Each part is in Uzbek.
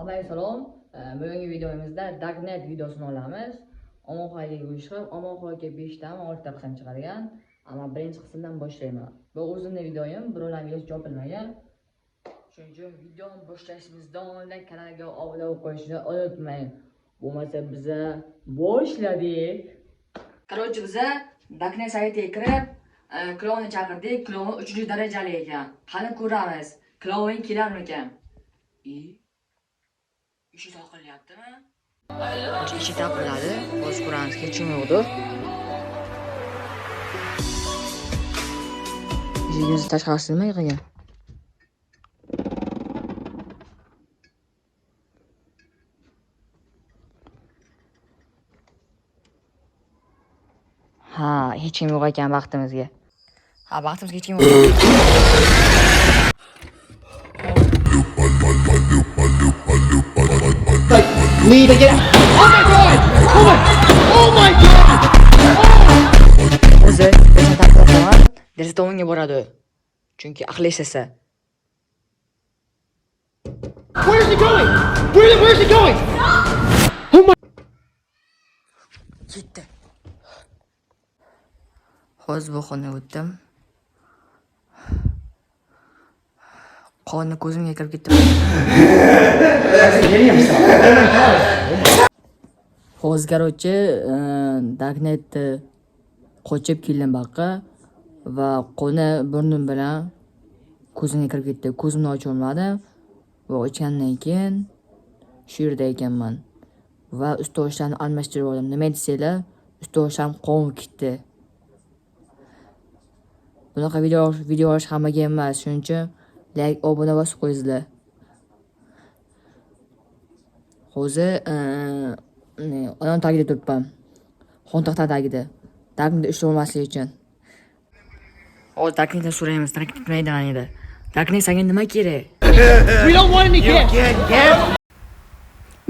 Alayhissalom. Bugungi videomizda Darknet videosini olamiz. Omonxonaga qo'shib, Omonxonaga 5 dan 6 ta qism chiqargan. Ammo birinchi qismdan boshlayman. Bu o'zimning videoyim, birovlarning hech chopilmagan. Shuning uchun videoni boshlashimizdan oldin kanalga obuna bo'lib qo'yishni unutmang. Bo'lmasa biza boshladik. Короче, biza Darknet saytiga kirib, klovni chaqirdik. Klov 3-darajali ekan. Qani ko'ramiz. Kloving kelarmikan? İşi takılyaptimi? İşi takıladi. O'z ko'ramiz, hech kim yo'qdir. Yuzingizni tashqarisizmi yig'iga? Ha, hech kim yo'q ekan baxtimizga. Ha, baxtimizga hech kim yo'q. Leave again. Oh my god! Oh my god! O'zi bizni taqdirlasaman, Derstovunga boradi. Chunki aqli esasa. Where's he going? Where's he going? Oh my! Ketdi. Hozir bu xonaga o'tdim. Qonni ko'zimga kirib ketdi. Hozir короче, Darknetni qochib keldim baqa va qoni burnim bilan ko'zimga kirib ketdi. Ko'zimni ocha olmadim va ochgandan keyin shu yerda ekanman. Va ust-boshlarni almashtirib oldim. Nima desanglar, ust-boshlarim qonib ketdi. Bunaqa video olish hammaga emas, shuning uchun like, obuna bosib qo'yinglar. Hozir onam tagida turibman. Xontaxta tagida. Darknetda ishlab olmaslik uchun. Hozir Darknetdan so'raymiz, Darknet nima edi? Darknet senga nima kerak? We don't want any kids.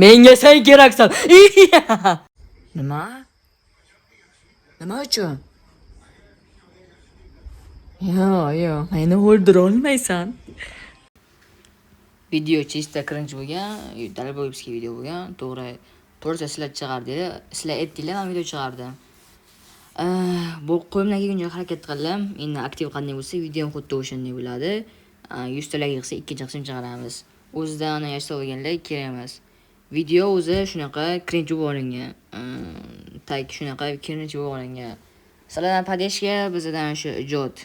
Menga sen keraksan. Nima? Nima uchun? Yo'q, meni o'ldira olmaysan. Video chista cringe bo'lgan, dalboyibskiy video bo'lgan. To'g'ri sizlar chiqardinglar. Sizlar aytdinglar, men video chiqardim. Bu qo'limdan kelguncha harakat qildim. Endi aktiv qanday bo'lsa, videom xuddi o'shanday bo'ladi. 100 ta like yig'sa ikkinchi qism chiqaramiz. O'zidan yashab olganlar kerak emas. Video o'zi shunaqa cringe bo'lib olingan. Tag shunaqa cringe bo'lib olingan. Sizlardan padeshga bizdan shu ijod.